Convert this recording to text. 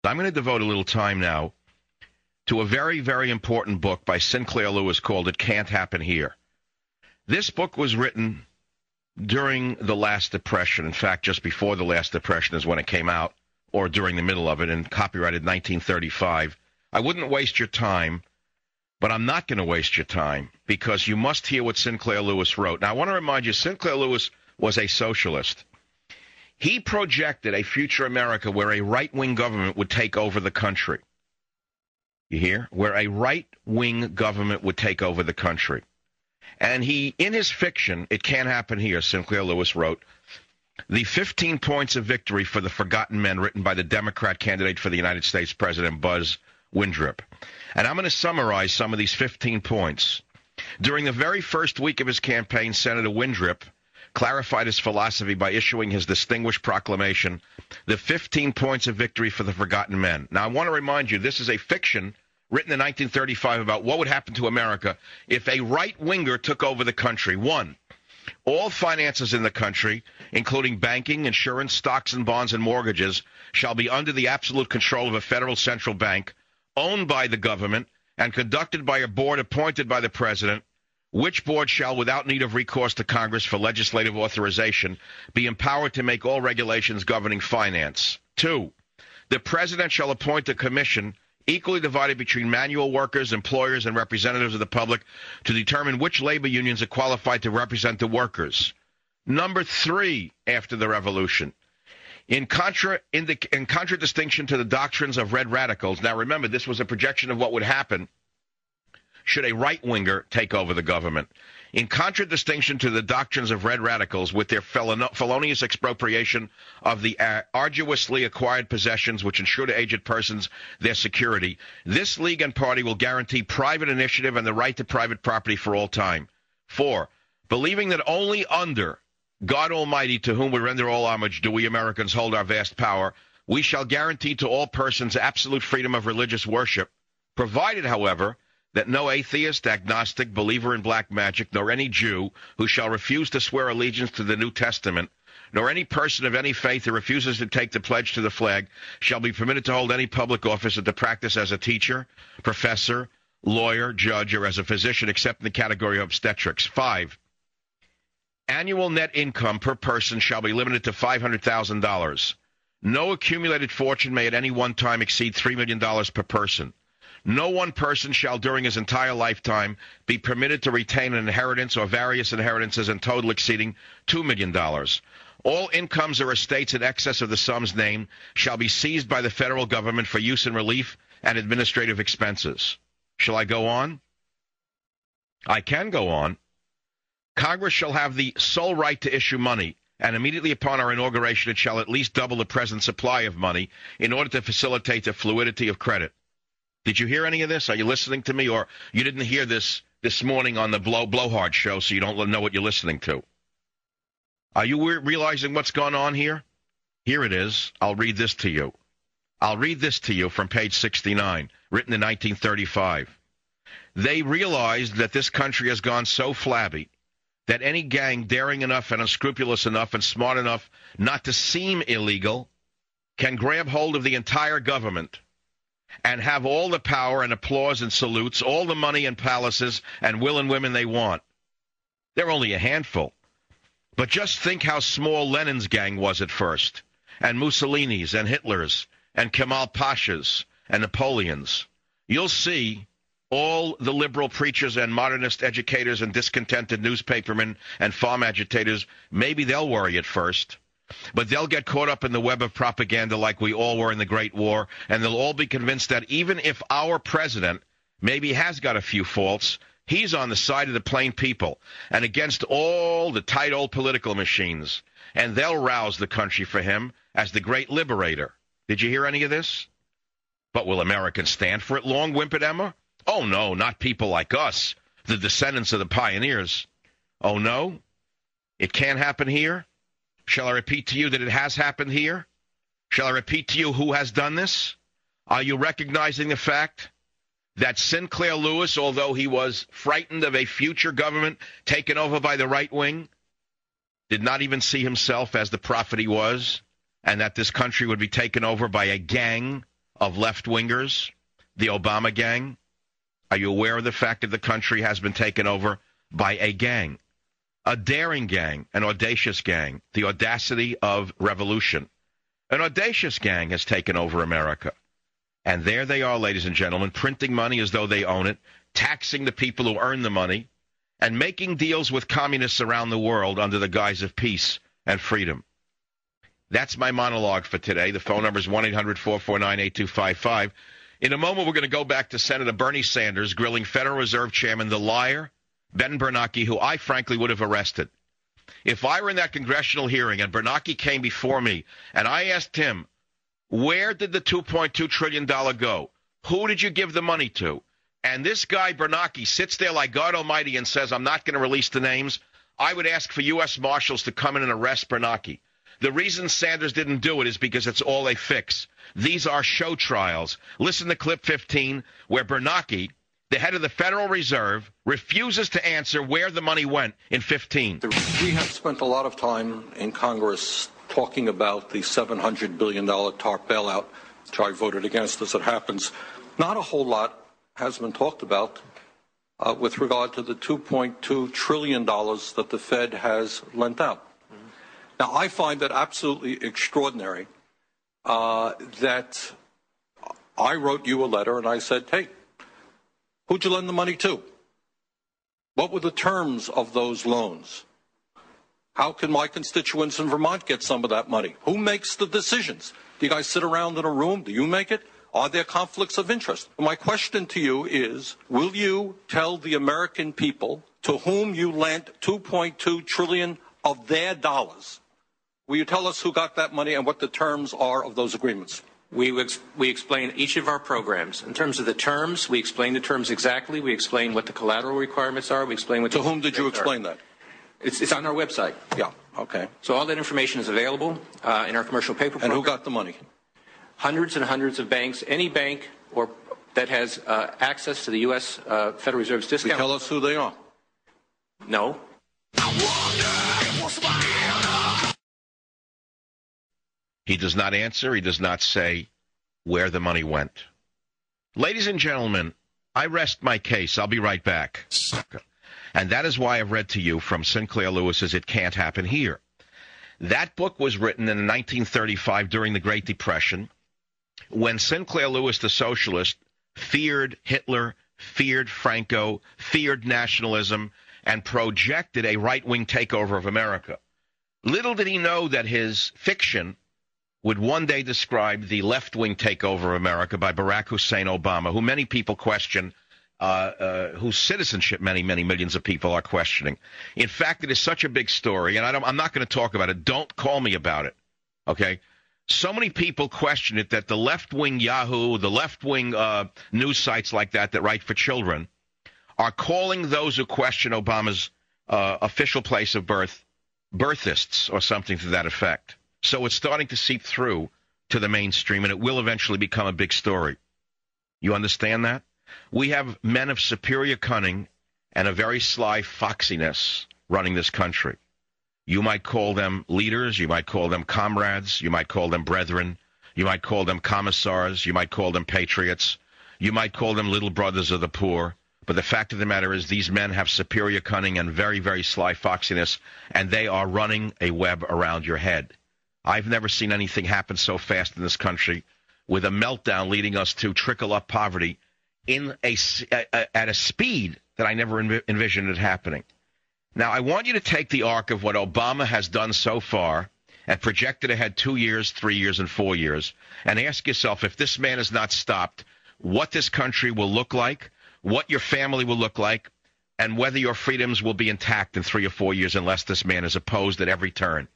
I'm going to devote a little time now to a very, very important book by Sinclair Lewis called It Can't Happen Here. This book was written during the last Depression. In fact, just before the last Depression is when it came out, or during the middle of it, and copyrighted 1935. I wouldn't waste your time, but I'm not going to waste your time because you must hear what Sinclair Lewis wrote. Now, I want to remind you, Sinclair Lewis was a socialist. He projected a future America where a right-wing government would take over the country. You hear? Where a right-wing government would take over the country. And he, in his fiction, It Can't Happen Here, Sinclair Lewis wrote, the 15 points of victory for the forgotten men written by the Democrat candidate for the United States President, Buzz Windrip. And I'm going to summarize some of these 15 points. During the very first week of his campaign, Senator Windrip clarified his philosophy by issuing his distinguished proclamation, the 15 points of victory for the forgotten men. Now, I want to remind you, this is a fiction written in 1935 about what would happen to America if a right-winger took over the country. One, all finances in the country, including banking, insurance, stocks and bonds, and mortgages, shall be under the absolute control of a federal central bank, owned by the government, and conducted by a board appointed by the president, which board shall, without need of recourse to Congress for legislative authorization, be empowered to make all regulations governing finance. Two, the president shall appoint a commission equally divided between manual workers, employers, and representatives of the public to determine which labor unions are qualified to represent the workers. Number three, after the revolution, in contradistinction to the doctrines of red radicals. Now remember, this was a projection of what would happen should a right-winger take over the government. In contradistinction to the doctrines of red radicals with their felonious expropriation of the arduously acquired possessions which ensure to aged persons their security, this league and party will guarantee private initiative and the right to private property for all time. 4, believing that only under God Almighty, to whom we render all homage, do we Americans hold our vast power, we shall guarantee to all persons absolute freedom of religious worship, provided, however, that no atheist, agnostic, believer in black magic, nor any Jew who shall refuse to swear allegiance to the New Testament, nor any person of any faith who refuses to take the pledge to the flag, shall be permitted to hold any public office or to practice as a teacher, professor, lawyer, judge, or as a physician, except in the category of obstetrics. 5, annual net income per person shall be limited to $500,000. No accumulated fortune may at any one time exceed $3 million per person. No one person shall during his entire lifetime be permitted to retain an inheritance or various inheritances in total exceeding $2 million. All incomes or estates in excess of the sums named shall be seized by the federal government for use in relief and administrative expenses. Shall I go on? I can go on. Congress shall have the sole right to issue money, and immediately upon our inauguration it shall at least double the present supply of money in order to facilitate the fluidity of credit. Did you hear any of this? Are you listening to me? Or you didn't hear this morning on the Blowhard show, so you don't know what you're listening to? Are you realizing what's going on here? Here it is. I'll read this to you. I'll read this to you from page 69, written in 1935. They realized that this country has gone so flabby that any gang daring enough and unscrupulous enough and smart enough not to seem illegal can grab hold of the entire government and have all the power and applause and salutes, all the money and palaces and will and women they want. They're only a handful. But just think how small Lenin's gang was at first, and Mussolini's and Hitler's and Kemal Pasha's and Napoleon's. You'll see all the liberal preachers and modernist educators and discontented newspapermen and farm agitators, maybe they'll worry at first. But they'll get caught up in the web of propaganda like we all were in the Great War, and they'll all be convinced that even if our president maybe has got a few faults, he's on the side of the plain people and against all the tight old political machines, and they'll rouse the country for him as the great liberator. Did you hear any of this? But will Americans stand for it long, whimpered Emma? Oh, no, not people like us, the descendants of the pioneers. Oh, no? It can't happen here? Shall I repeat to you that it has happened here? Shall I repeat to you who has done this? Are you recognizing the fact that Sinclair Lewis, although he was frightened of a future government taken over by the right wing, did not even see himself as the prophet he was, and that this country would be taken over by a gang of left-wingers, the Obama gang? Are you aware of the fact that the country has been taken over by a gang? A daring gang, an audacious gang, the audacity of revolution. An audacious gang has taken over America. And there they are, ladies and gentlemen, printing money as though they own it, taxing the people who earn the money, and making deals with communists around the world under the guise of peace and freedom. That's my monologue for today. The phone number is 1-800-449-8255. In a moment, we're going to go back to Senator Bernie Sanders grilling Federal Reserve Chairman, the liar, Ben Bernanke, who I frankly would have arrested. If I were in that congressional hearing and Bernanke came before me and I asked him, where did the $2.2 trillion go? Who did you give the money to? And this guy, Bernanke, sits there like God Almighty and says, I'm not going to release the names. I would ask for U.S. Marshals to come in and arrest Bernanke. The reason Sanders didn't do it is because it's all a fix. These are show trials. Listen to clip 15, where Bernanke, the head of the Federal Reserve, refuses to answer where the money went in 15. We have spent a lot of time in Congress talking about the $700 billion TARP bailout, which I voted against as it happens. Not a whole lot has been talked about with regard to the $2.2 trillion that the Fed has lent out. Now, I find that absolutely extraordinary that I wrote you a letter and I said, hey, who'd you lend the money to? What were the terms of those loans? How can my constituents in Vermont get some of that money? Who makes the decisions? Do you guys sit around in a room? Do you make it? Are there conflicts of interest? My question to you is, will you tell the American people to whom you lent $2.2 trillion of their dollars? Will you tell us who got that money and what the terms are of those agreements? We explain each of our programs. In terms of the terms, we explain the terms exactly. We explain what the collateral requirements are. We explain what to whom did you explain that? It's on our website. Yeah, okay. So all that information is available in our commercial paper program. And who got the money? Hundreds and hundreds of banks. Any bank or that has access to the U.S. Federal Reserve's discount. Will you tell us who they are? No. He does not answer. He does not say where the money went. Ladies and gentlemen, I rest my case. I'll be right back. And that is why I've read to you from Sinclair Lewis's It Can't Happen Here. That book was written in 1935 during the Great Depression, when Sinclair Lewis, the socialist, feared Hitler, feared Franco, feared nationalism, and projected a right-wing takeover of America. Little did he know that his fiction would one day describe the left-wing takeover of America by Barack Hussein Obama, who many people question, whose citizenship many millions of people are questioning. In fact, it is such a big story, and I'm not going to talk about it. Don't call me about it, okay? So many people question it that the left-wing Yahoo, the left-wing news sites like that write for children are calling those who question Obama's official place of birth birthists or something to that effect. So it's starting to seep through to the mainstream, and it will eventually become a big story. You understand that? We have men of superior cunning and a very sly foxiness running this country. You might call them leaders. You might call them comrades. You might call them brethren. You might call them commissars. You might call them patriots. You might call them little brothers of the poor. But the fact of the matter is these men have superior cunning and very, very sly foxiness, and they are running a web around your head. I've never seen anything happen so fast in this country, with a meltdown leading us to trickle-up poverty at a speed that I never envisioned it happening. Now, I want you to take the arc of what Obama has done so far and project it ahead 2 years, 3 years, and 4 years, and ask yourself, if this man is not stopped, what this country will look like, what your family will look like, and whether your freedoms will be intact in 3 or 4 years unless this man is opposed at every turn.